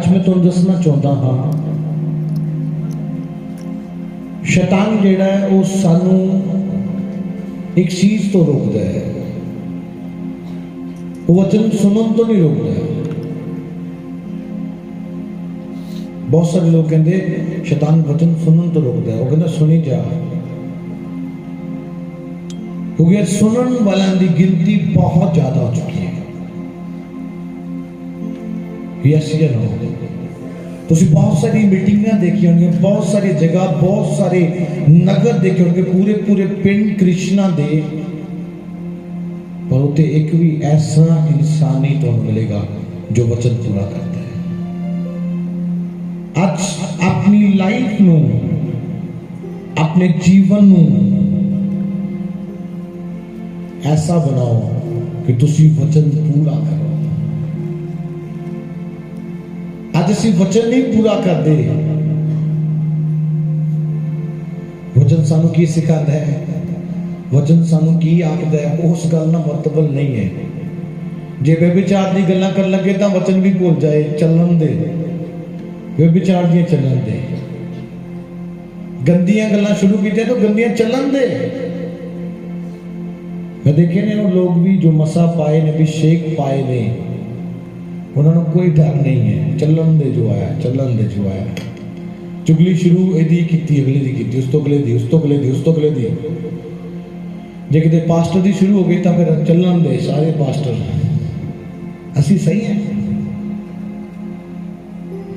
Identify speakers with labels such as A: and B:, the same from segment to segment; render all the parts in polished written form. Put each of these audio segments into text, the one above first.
A: अज मैं तुहानूं दसना चाहता हाँ, शैतान जिहड़ा है वो सानू एक चीज़ तो रोकता है, वो वचन सुनन तो नहीं रोकता है। बहुत सारे लोग कहते शैतान वचन सुनन तो रोकता है, वो कहता सुनी जा, क्योंकि सुनन वालों की गिनती बहुत ज्यादा हो चुकी है। यस या नो? तुसी बहुत सारी मीटिंगां देखी होंगी, बहुत सारी जगह, बहुत सारे नगर देखे होंगे, पूरे पूरे पिंड कृष्णा दे, पर उत्ते एक भी ऐसा इंसान नहीं तो मिलेगा जो वचन पूरा करता है। आज अपनी लाइफ नू, अपने जीवन नू ऐसा बनाओ कि तुसी वचन पूरा करो। आज असी वचन नहीं पूरा करते। वचन सानू की सिखाता है, वचन सानू की आखदा है, उस गल ना मतलब नहीं है। जे व्यभिचार दी गल्लां कर लगे तो वचन भी भूल जाए, चलन दे, व्यभिचार दी चलन दे। गंदियां गल्लां शुरू कीतियां तो गंदियां चलन दे। मैं देखे ने वो लोग भी जो मसा पाए ने, अभिषेक पाए ने, उन्होंने कोई डर नहीं है, चलन दे जो आया, चलन दे जो आया। चुगली शुरू एदी कीती, अगले दी कीती, उस तो अगले दी, उस तो अगले दी, उस तो अगले दी। जे किते पास्टर दी शुरू हो गई तो फिर चलन दे सारे पास्टर। असी सही है?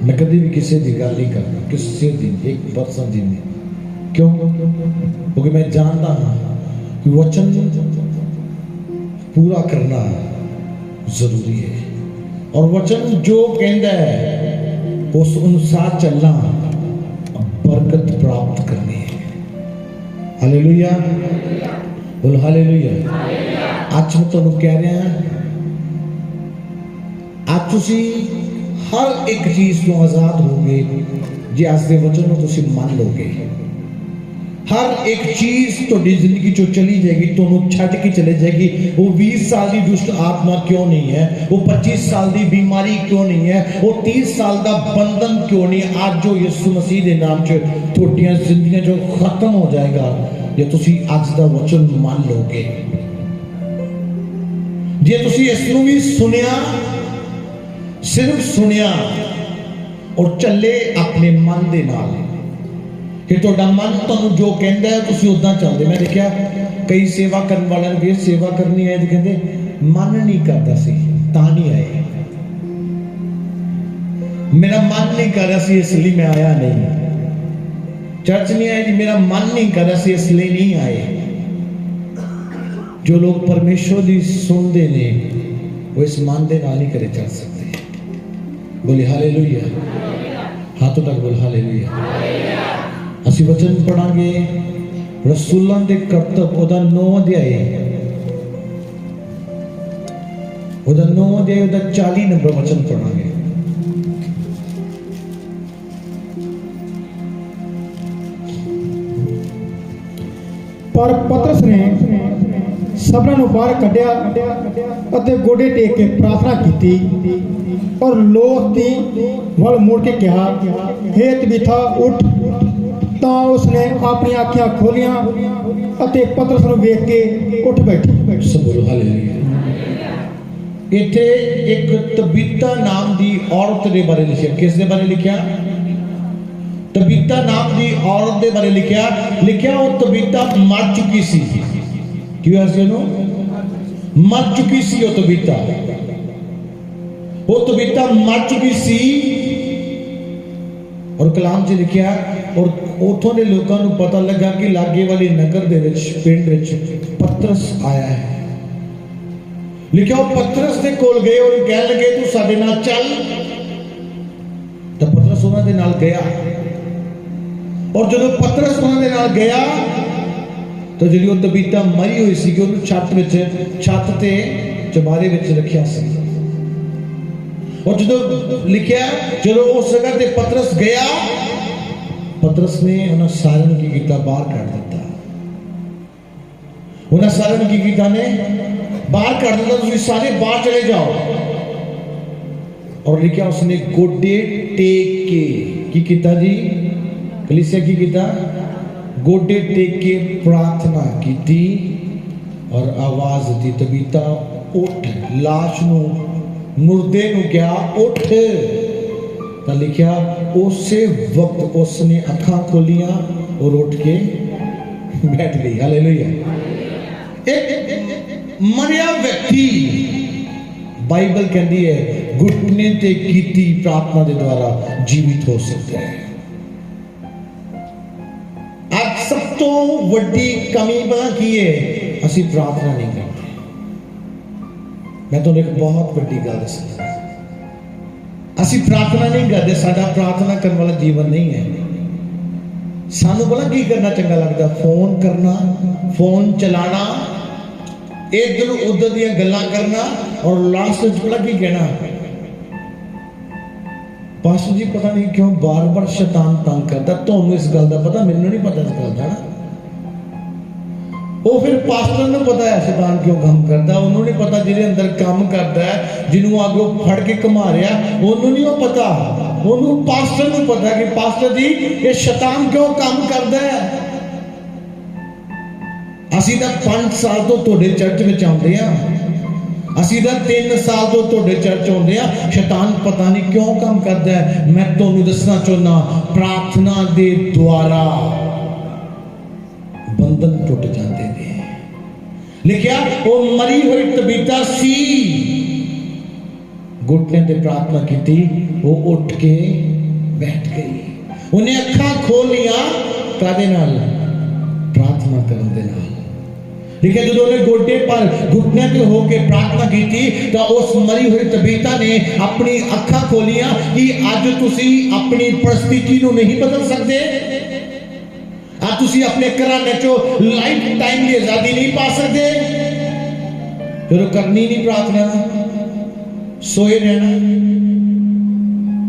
A: मैं कभी भी किसी की गल नहीं करता, किसी दिन एक परसेंट दिन नहीं। क्यों? क्योंकि मैं जानता हाँ कि वचन पूरा करना जरूरी है, और वचन जो कहता है उस अनुसार चलना बरकत प्राप्त करनी है। हालेलुया, बोल हालेलुया। आज मैं तुहानूं कह रहा, आज तुसी हर एक चीज तो आजाद होगे जे आज के वचन को तुसी मान लोगे। हर एक चीज तुहाडी जिंदगी चो चली जाएगी, तुहानूं छड्ड के चले जाएगी। वो 20 साल की दुष्ट आत्मा क्यों नहीं है, वो 25 साल की बीमारी क्यों नहीं है, वो 30 साल का बंधन क्यों नहीं। आज जो यीशु मसीह के नाम च तुहाडियां जिंदगियां जो खत्म हो जाएगा जे तुसी आज दा वचन मान लोगे। जे तुसी इसनूं भी सुनिया, सिर्फ सुनिया और चले अपने मन दे नाल कि तुहाडा मन तुहानूं जो कहंदा है तुसीं उदां चलदे। मैं देखिया कई सेवा करने वाले ने सेवा करनी है तो कहंदे मन नहीं करता सी तां नहीं आए, मेरा मन नहीं कर रहा सी इसलिए मैं आया नहीं, चर्च नहीं आया जी मेरा मन नहीं कर रहा सी इसलिए नहीं आए। जो लोग परमेश्वर दी सुनते ने वो इस मन दे नाल नहीं करे चल सकते। बोले हालेलुया, हाथों तक बोल हालेलुया। असी वचन पढ़ांगे रसूलां दे करतब ओदा 9 अध्याय, ओदा 9 अध्याय ओदा 40 नंबर वचन पढ़ांगे।
B: पर पतरस ने सबनां नूं बाहर कढ़िया अते गोडे टेक के प्रार्थना की और लोथ दी वल मुड़ के कहा, हे तबीथा उठ। तो उसने अपनी आँखें खोलियां अते पतरस नूं वेख के उठ बैठी।
A: सब बोलो हालेलुया। इत्थे एक तबीता नाम दी औरत दे बारे लिखिया। किस दे बारे लिखिया? तबीता नाम दी औरत दे बारे लिखिया वो तबीता मर चुकी सी। क्यों ऐसे नो? मर चुकी सी वो तबीता मर चुकी सी। और कलाम च लिखिया और उथों के लोगों को पता लगा कि लागे वाले नगर दे विच पिंड विच पतरस आया है। लिखिया वो पतरस दे कोल गए और कह लगे तू साडे नाल चल। तो पतरस उन्हां दे नाल गया और जदों पतरस उन्हां दे नाल गया तो जिहड़ी वो तबीता मरी हुई सी उन्हें छत ते चबारे विच रखिया सी। और जो लिखिया जो उस जगह ते पतरस गया, पतरस ने उन्हें सारे की किया बाहर काट दिता। उन्हें सारे की किया ने बाहर काट दिता, तुम सारे बाहर चले जाओ। और लिखा उसने गोडे टेक के की किता जी, कलीसिया की किता, गोडे टेक के प्रार्थना की थी और आवाज दी तबीता उठ, लाश नू मुर्दे नू क्या उठ। तो लिखा उसे वक्त उसने अखां खोलियां और उठ के बैठ गई। हालेलुया। एक मरिया व्यक्ति बाइबल कहती है घुटने ते कीती प्रार्थना के द्वारा जीवित हो सकता है। आज सब तो वड्डी कमी पता की है, असी प्रार्थना नहीं करते। मैं तो एक बहुत वड्डी गल दसदा, असी प्रार्थना नहीं करते, साडा प्रार्थना करने वाला जीवन नहीं है। सानू पता की करना चंगा लगता, फोन करना, फोन चलाना, इधर उधर दी गल्लां करना और लास्ट में पता की कहना, पास्टर जी पता नहीं क्यों बार बार शैतान तंग करता, तो इस गल का पता, मैनू नहीं पता इस गल का ना। वो फिर पास्टर ने पता है शैतान क्यों काम करता, उन्होंने नहीं पता जिहदे अंदर काम करता है, जिन्होंने आगे फड़ के घुमा रहा, उन्होंने नहीं पता, उन्होंने पास्टर को पता कि पास्टर जी ये शैतान क्यों काम करता है। ਅਸੀਂ ਤਾਂ 5 ਸਾਲ ਤੋਂ ਤੁਹਾਡੇ ਚਰਚ ਵਿੱਚ ਆਉਂਦੇ ਆ, ਅਸੀਂ ਤਾਂ 3 ਸਾਲ ਤੋਂ ਤੁਹਾਡੇ ਚਰਚ ਆਉਂਦੇ ਆ, ਸ਼ੈਤਾਨ ਪਤਾ ਨਹੀਂ ਕਿਉਂ ਕੰਮ ਕਰਦਾ ਹੈ। ਮੈਂ ਤੁਹਾਨੂੰ ਦੱਸਣਾ ਚਾਹੁੰਦਾ, ਪ੍ਰਾਰਥਨਾ ਦੇ ਦੁਆਰਾ ਬੰਧਨ ਟੁੱਟ ਜਾਂਦੇ ਨੇ। ਲਿਖਿਆ ਉਹ ਮਰੀ ਹੋਈ ਤਬੀਤਾ ਸੀ, घुटने ते प्रार्थना की थी, वो उठ के बैठ गई। उन्हें अखा खोल लिया, कादे नाल प्रार्थना करन दे नाल। ठीक है, जो उन्हें गोडे पर घुटने पे होके प्रार्थना की थी, तो उस मरी हुई तबीता ने अपनी अखा खोलियां कि अज तुसी अपनी परिस्थिति नूं नहीं बदल सकते, आज तुसी अपने घराने चो लाइफ टाइम की आजादी नहीं पा सकते। जो करनी नहीं प्रार्थना, सोए रहना।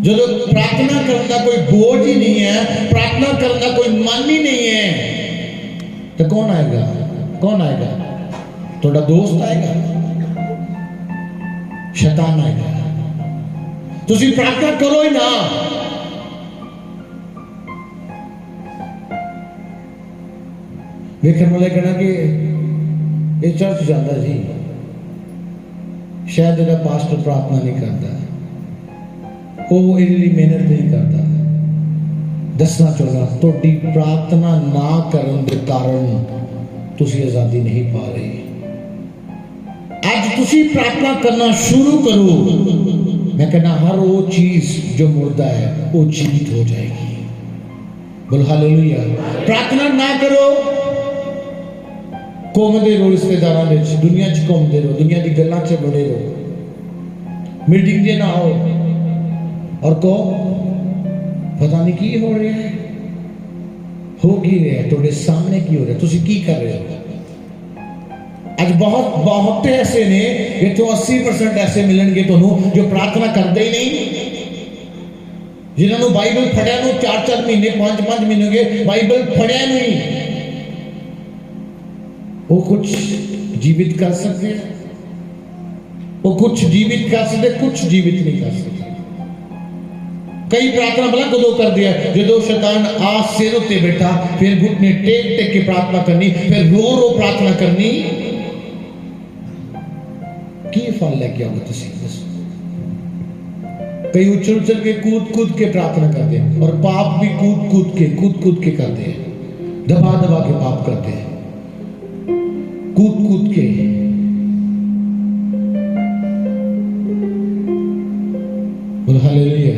A: जो प्रार्थना करने का कोई बोझ ही नहीं है, प्रार्थना करने का कोई मन ही नहीं है, तो कौन आएगा? कौन आएगा? थोड़ा दोस्त आएगा, शैतान आएगा। तुसी प्रार्थना करो ही ना। देखने वाले कहना कि ये चर्च जाता जी, शायद ਇਹਦਾ ਪਾਸਟਰ प्रार्थना नहीं करता, वो ਇਹਦੇ ਲਈ ਮਿਹਨਤ नहीं करता। दसना चाहना, ਤੁਹਾਡੀ प्रार्थना ना करने के कारण ਤੁਸੀਂ आजादी नहीं पा रहे। ਅੱਜ ਤੁਸੀਂ प्रार्थना करना शुरू करो, मैं कहना हर वो चीज जो मुर्दा है वो जीवित हो जाएगी। बोल हालेलुया। प्रार्थना ना करो, घूमते रहो रिश्तेदारों में, दुनिया च घूमते रहो, दुनिया की गल्लां च बड़े रहो, मीटिंग जे ना हो और कहो पता नहीं की हो रहा है, हो की रहा है, थोड़े सामने की हो रहा है, तुसी की कर रहे हो। आज बहुत ऐसे ने, ये तो 80% ऐसे मिलेंगे तुहानू जो प्रार्थना करते ही नहीं, जिन्होंने बाइबल फड़िया 4-4 महीने 5-5 महीने हो गए, बाइबल फड़िया नहीं, वो कुछ जीवित कर सकते हैं, वो कुछ जीवित कर सकते, कुछ जीवित नहीं कर सकते। कई प्रार्थना भला कदों कर दिया, जो शैतान आ सिर उत्ते बैठा, फिर घुटने टेक टेक के प्रार्थना करनी, फिर रो रो प्रार्थना करनी, की फल लेके आओगे तुसी? कई उछल उछल के कूद के प्रार्थना करते हैं, और पाप भी कूद के करते हैं, दबा दबा के पाप करते हैं, कूद के। बोल हालेलुया।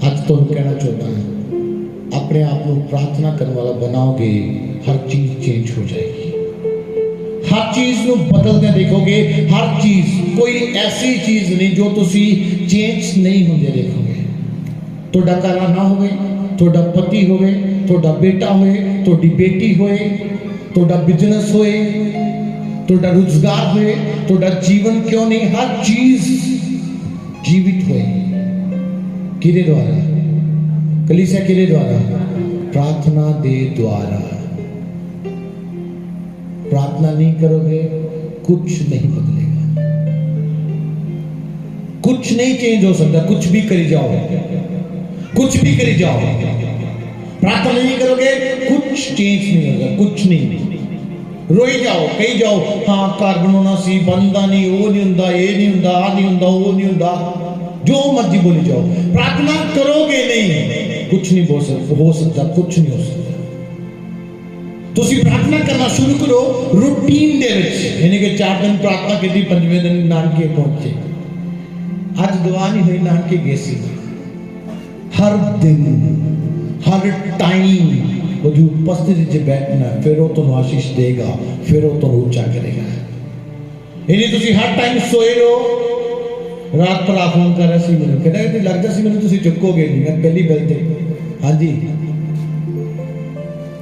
A: आज तो कहना चाहता हूं, अपने आप को प्रार्थना करने वाला बनाओगे, हर चीज चेंज हो जाएगी, हर चीज को बदलते देखोगे, हर चीज, कोई ऐसी चीज नहीं जो तुसी चेंज नहीं होंगे देखोगे। थोड़ा घर ना होवे, थोड़ा पति होवे, थोड़ा बेटा होए, थोड़ी बेटी होए, थोड़ा बिजनेस होए, थोड़ा रोजगार होए, थोड़ा जीवन क्यों नहीं, हर चीज जीवित होए। किरे द्वारा? कलीसिया किरे द्वारा? प्रार्थना दे द्वारा। प्रार्थना नहीं करोगे, कुछ नहीं बदलेगा, कुछ नहीं चेंज हो सकता, कुछ भी करी जाओ, कुछ भी करी जाओ, प्रार्थना नहीं करोगे कुछ चेंज नहीं होगा, कुछ नहीं। रोई जाओ, कही जाओ हाँ घर बनाना सी, बनता नहीं, वो नहीं होंदा, ये नहीं होंदा, आ नहीं होंदा, वो नहीं होंदा, जो मर्जी बोली जाओ, प्रार्थना करोगे नहीं, कुछ नहीं हो सकता, कुछ नहीं हो सकता। ਤੁਸੀਂ प्रार्थना करना शुरू करो रूटीन दे विच, यानी कि 4 दिन प्रार्थना की, 5वें दिन नानके पहुंचे। आज दुआ नहीं हुई, नानके गए सी। हर दिन हर टाइम वो जो उपस्थिति च बैठना, फिर वो तुम आशीष देगा, फिर वो तुम ऊंचा करेगा। यानी तुसी हर टाइम सोए रहो। रात भरा फोन कर रहा सी, मैंने कहना लगता सी मैंने तुसी चुकोगे नहीं, मैं पहली बेल ते, हाँ जी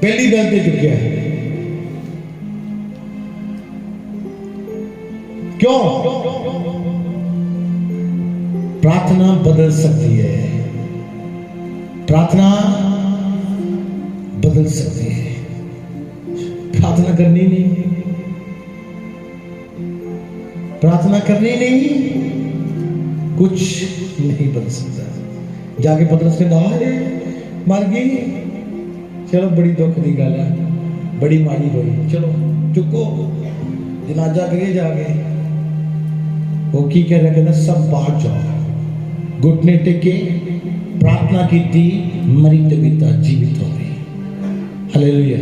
A: पहली बेल ते चुकिया। क्यों? प्रार्थना बदल सकती है, प्रार्थना बदल सकती है। प्रार्थना करनी नहीं, प्रार्थना करनी नहीं, कुछ नहीं बदल सकता। जाके पतरस ने कहा मर गई, चलो बड़ी दुख की गल है, बड़ी माड़ी हुई, चलो चुको जनाजा करिए जाके। वो की कह रहा, कहना सब बाहर जाओ, घुटने टेके प्रार्थना की थी, मरी तबीता जीवित हो गई। हालेलुया।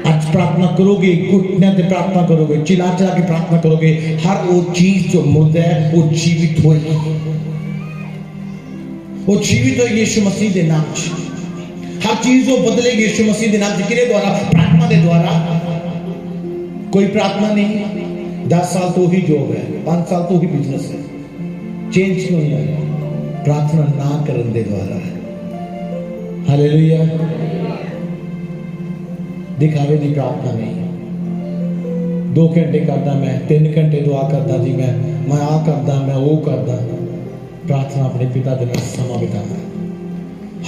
A: आज प्रार्थना करोगे, घुटने ते प्रार्थना करोगे, चिल्ला चिल्ला के प्रार्थना करोगे, हर वो चीज जो मुर्दा है वो जीवित होगी, वो जीवित होगी यीशु मसीह के नाम च। हर चीज जो बदलेगी यीशु मसीह के नाम च, किरे द्वारा? प्रार्थना के द्वारा। कोई प्रार्थना नहीं, 10 साल तो ही जॉब है, 5 साल तो ही बिजनेस है, चेंज क्यों नहीं आया? प्रार्थना ना करने दे द्वारा। हालेलुया। दिखावे दी प्रार्थना नहीं। 2 घंटे करदा मैं, 3 घंटे दुआ करदा जी, मैं आ करदा, मैं वो करदा। प्रार्थना अपने पिता के नाल समा बिताना।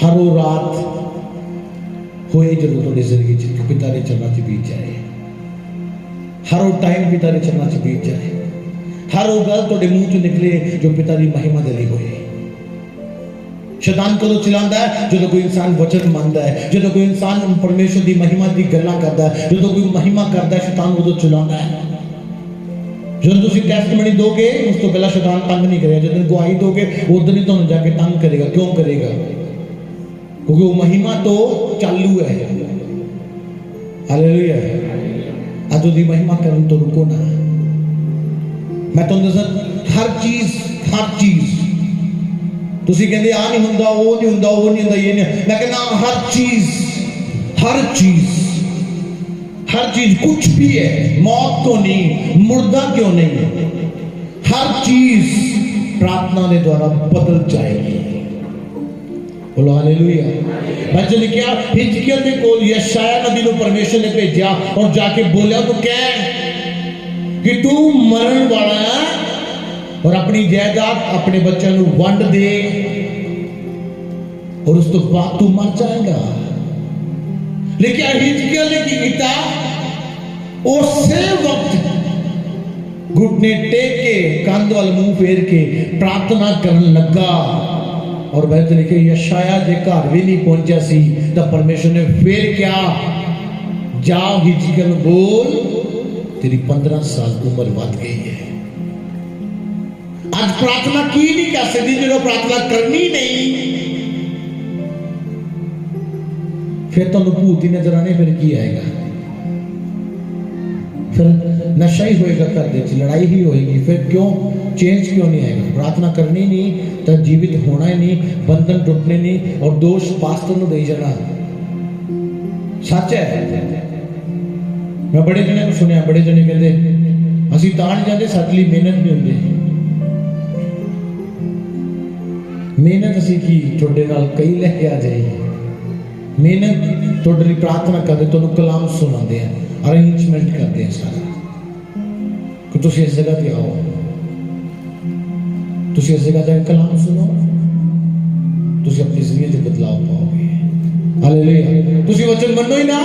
A: हर वो रात होए जो थोड़ी जिंदगी च पिता के चरणों च बीत जाए, हर वो टाइम पिता के चरणों च बीत जाए, हर वो गल थोड़े मुंह चो निकले जो पिता की महिमा दे लिए होए। शैतान कदों चिल्लांदा है? जो कोई इंसान वचन मनदा है, जो कोई इंसान परमेश्वर की महिमा की गल्लां करदा है, जो कोई महिमा करदा है, शैतान उदों चिल्लांदा है। जो तुसीं टेस्टमनी दोगे उस तो पहला शैतान तंग नहीं करेगा, जो गवाही दोगे उधर ही तुहानूं जाके तंग करेगा। क्यों करेगा? क्योंकि वो महिमा तो चालू है। हालेलुया। आज उसकी महिमा करन तो रुको ना। मैं तुहानूं दस्सां, हर चीज तुसी कहंदे आ नहीं हुंदा, वो नहीं हुंदा, वो नहीं हुंदा, ये नहीं, मैं कहना हर चीज कुछ भी है, मौत तो नहीं, मुर्दा क्यों नहीं, हर चीज प्रार्थना के द्वारा बदल जाएगी। बोलो हालेलुया। बच्चे ने क्या? हिजकिय्याह दे कोल यशायाह नबी को परमेश्वर ने भेजा और जाके बोलिया तो कह कि तू मरण वाला है और अपनी जायदाद अपने बच्चों को वंड दे और उस तो बाद तू मर जाएगा। लेकिन हिजकिय्याह ने की किया? उसे वक्त घुटने टेक के, कंध वाल मुंह फेर के प्रार्थना करने लगा और वह तो लिखे यशायाह जे घर भी नहीं पहुंचा सी तो परमेश्वर ने फिर क्या? जाओ हिजकिय्याह को बोल तेरी 15 साल उम्र बढ़ गई है। आज प्रार्थना की नहीं कर सकती जो प्रार्थना करनी नहीं, फिर तो भूत ही नजर आने, फिर की आएगा? फिर नशा ही होएगा, घर दे लड़ाई ही होएगी, फिर क्यों चेंज क्यों नहीं आएगा? प्रार्थना करनी नहीं तो जीवित होना ही नहीं, बंधन टूटने नहीं और दोष पास्टर को दे जाना। सच है। मैं बड़े जने को सुनिया, बड़े जने कहते असीं तां नहीं जाते, साडे लई मेहनत नहीं होंदी। मेहनत असीं की तुहाडे नाल कई लेके आ जाइए, मेहनत तुहाडे लई प्रार्थना करदे, तुहानूं कलाम सुनाते हैं, अरेंजमेंट करते हैं सारा कि तुसीं इस जगह पे आओ, तुसीं इस जगह जाके कलाम सुनो, तुसीं अपनी जिंदगी च बदलाव पाओगे। हालेलुया। तुसीं वचन मनो ही ना,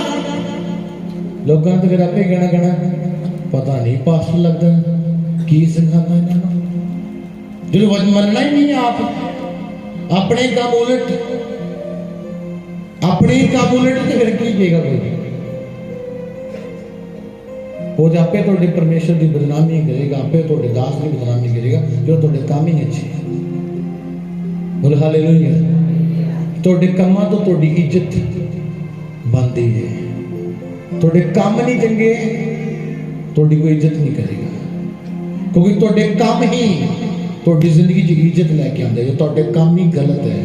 A: लोगों तो फिर आपे कहना पता नहीं पास्टर लगता की सिखाता इन्होंने। जो मनना ही नहीं है आप अपने काम उलट तो फिर की कहेगा कोई वो आपे तो परमेश्वर की बदनामी करेगा, आपे तो दास की बदनामी करेगा जो तो काम ही अच्छे। बोले हालेलुया। तो कामां तो तुहाडी इज्जत बनती है, तुहाडे काम नहीं चंगे तुहाडी कोई इज्जत नहीं करेगा, क्योंकि तुहाडे काम ही तुहाडी जिंदगी च इज्जत लैके आंदे जो तुहाडे काम ही गलत है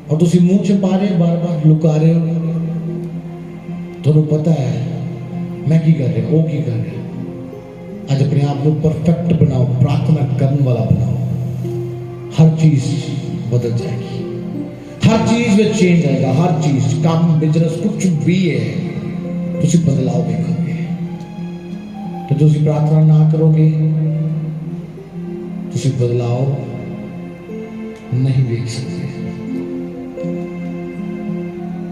A: और तुसीं मुंह छुपा रहे हो, बार बार लुका रहे हो। तुहानूं पता है मैं की कर रहा, वो की कर रहा। अज अपने आप को परफेक्ट बनाओ, प्रार्थना करने वाला बनाओ, हर चीज बदल जाएगी, हर चीज में चेंज आएगा, हर चीज काम बिजनेस कुछ भी है तुसी बदलाव देखोगे। तो तुसी प्रार्थना ना करोगे तुसी बदलाव नहीं देख सकते।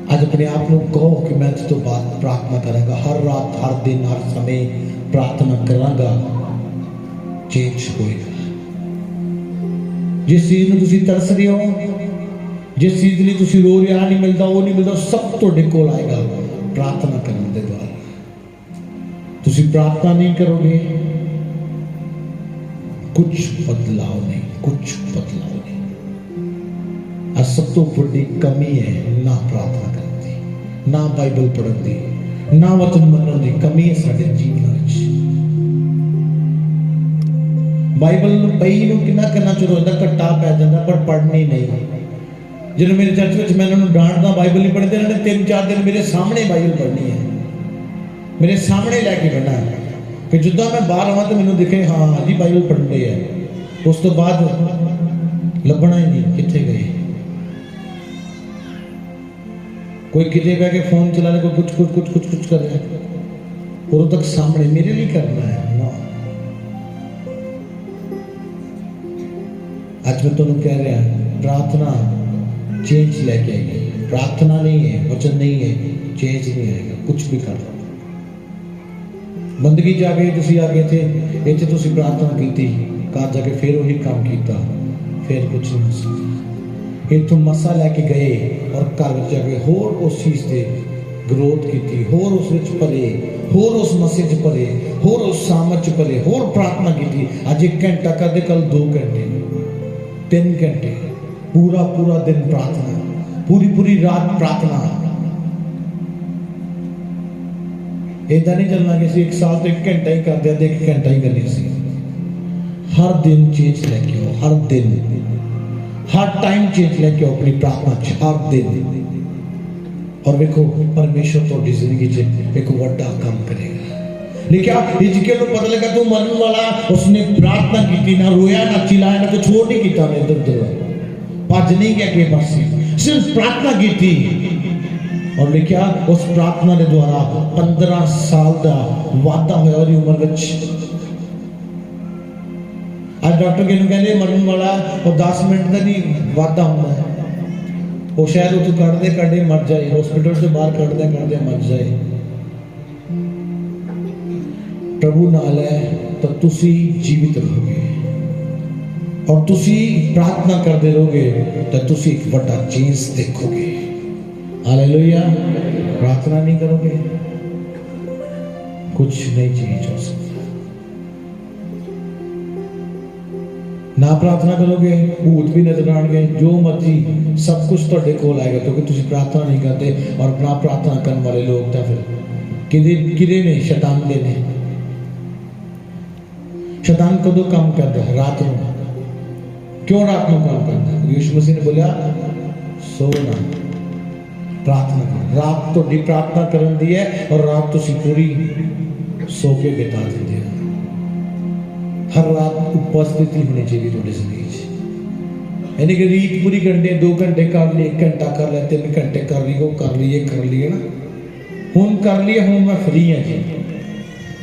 A: आज अपने आप को कहो कि मैं तो बात प्रार्थना करूंगा, हर रात हर दिन हर समय प्रार्थना करूंगा, चेंज होएगा। जिस चीज में तुसी तरस रहे हो, जिस चीज लिए तुसी रो रहे नहीं मिलता, वो नहीं मिलता, सब तुहाडे कोल आएगा प्रार्थना करने के द्वारा। तुसी प्रार्थना नहीं करोगे कुछ बदलाव नहीं, कुछ बदलाव नहीं। आज सब तो बड़ी कमी है ना प्रार्थना करने की, ना बाइबल पढ़ने की, ना वचन मनने की कमी है साडे जीवन विच। बाइबल पई नूं किन्ना करना शुरू होता घट्टा पै जाता पर पढ़नी नहीं। जो मेरे चर्च में मैं उन्होंने डांटदा बाइबल नहीं पढ़ते, उन्होंने 3-4 दिन मेरे सामने बाइबल पढ़नी है, मेरे सामने लैके बैठना है कि जिदा मैं बाहर आवा तो मैंने दिखे हाँ जी बाइबल पढ़ रहे हैं, उस तो बाद लभना ही नहीं कितने गए। कोई कितने बह के फोन चला रहा, कोई कुछ कर रहा है, उदों तक सामने मेरे लिए करना है ना। आज मैं तुम कह रहा प्रार्थना चेंज लेके आएगी। प्रार्थना नहीं है, वचन नहीं है, चेंज नहीं आएगा। कुछ भी कर लो, बंदगी जाके तुसी आ गए थे, इतने तुसी प्रार्थना की, घर जाके फिर वही काम किया, फिर कुछ नहीं हो सकता। इतों मसा लैके गए और घर जाके होर उस चीज से ग्रोथ की, होर उस भरे, होर उस मसे च भरे, होर उस सामत च भरे, होर प्रार्थना की। अज 1 घंटा करते, कल 2 घंटे, 3 घंटे, पूरा दिन प्रार्थना, पूरी रात प्रार्थना। इदा नहीं चलना कि 1 साल तो 1 घंटा ही करते, 1 घंटा ही करनी सी। हर दिन चेंज लेके आओ, हर दिन हर टाइम चेंज लेके आओ अपनी प्रार्थना च, हर दिन। और देखो परमेश्वर तुम्हारी जिंदगी च एक बड़ा काम करेगा। लिखा हिजकिय्याह को पता लगा तू मरने वाला, उसने प्रार्थना की, ना रोया ना चिल्लाया ना कुछ और नहीं किया, इधर उधर भज नहीं गया के पास, सिर्फ प्रार्थना की थी। और लिखा उस प्रार्थना के द्वारा 15 साल का वादा होया और उम्र विच। आज डॉक्टर किनू कहते मरने वाला और 10 मिनट का नहीं वादा होता है, वो शायद उतों कढ़ते मर जाए, हॉस्पिटल से बाहर कढ़ते मर जाए। प्रभु नाल है तो तुसी जीवित रहोगे, और तुसी प्रार्थना करते रहोगे तो तुसी एक बड़ा चेंज देखोगे। हालेलुया। प्रार्थना नहीं करोगे कुछ नहीं चेंज हो सकता। ना प्रार्थना करोगे भूत भी नजर आएंगे, जो मर्जी सब कुछ तुहाडे कोल आएगा, क्योंकि तुसी प्रार्थना नहीं करते। और ना प्रार्थना करने वाले लोग तो फिर किदे ने? शैतान दे ने। शैतान कदों काम करता है? रात को। क्यों रात को काम करता है? यीशु मसीह ने बोला सोना, प्रार्थना करो। रात तो प्रार्थना करन दी है और रात तुसी पूरी सो के बिता देते हो। हर रात उपस्थिति होनी चाहिए थोड़ी जिंदगी, यानी कि रीत पूरी घंटे 2 घंटे कर लिए, 1 घंटा कर लिया, 3 घंटे कर लिए, वो कर लिए ना, हूँ कर लिए, हूँ मैं फ्री हाँ जी।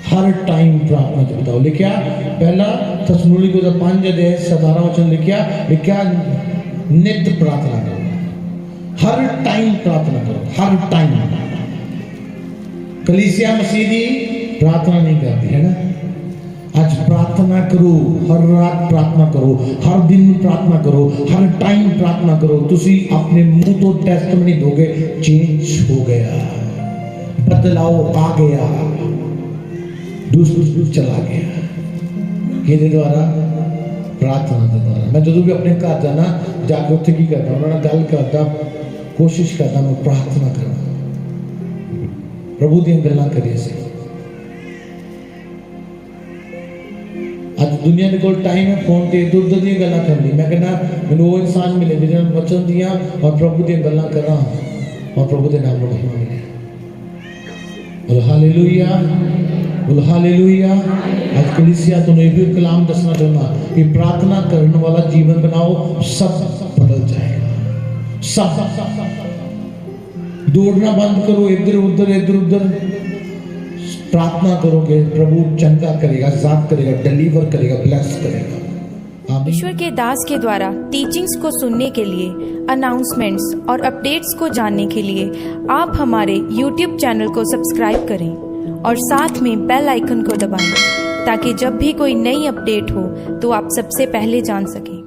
A: हर टाइम प्रार्थना च बताओ। लिखा पहला थिस्सलुनीके 5:17 लिखा नित प्रार्थना करो, हर टाइम प्रार्थना करो, हर टाइम। कलीसिया मसीह की प्रार्थना नहीं करती है ना। आज प्रार्थना करो, हर रात प्रार्थना करो, हर दिन प्रार्थना करो, हर टाइम प्रार्थना करो। तुसी अपने मुंह तो टेस्टमनी दोगे, चेंज हो गया, बदलाव आ गया, दूसरा चला गया। किहदे द्वारा? प्रार्थना के द्वारा। मैं जो भी अपने घर जाना जाके उत्थे की करता, उन्होंने गल करता, कोशिश करता मैं प्रार्थना करना, प्रभु दी गल्लां करिए सी। अज दुनिया के कोल टाइम है फोन ते इधर उधर दी गल्लां करनी। मैं कहना मैनूं वो इंसान मिले जिन्हां वचन दियां और प्रभु दी गल्लां करां और प्रभु दे नाम नूं महिमा मिले। बोलो हालेलुया, बोलो हालेलुया। आज कलीसिया तो मैं भी कलाम दसना चाहूँगा कि प्रार्थना करने वाला जीवन बनाओ, सब बदल जाएगा। सब दौड़ना बंद करो, इधर उधर प्रार्थना करोगे, प्रभु चंगा करेगा, साथ करेगा, डिलीवर करेगा, ब्लेस करेगा। आमीन।
C: ईश्वर के दास के द्वारा टीचिंग्स को सुनने के लिए, अनाउंसमेंट्स और अपडेट्स को जानने के लिए आप हमारे YouTube चैनल को सब्सक्राइब करें और साथ में बेल आइकन को दबाएं ताकि जब भी कोई नई अपडेट हो तो आप सबसे पहले जान सकें।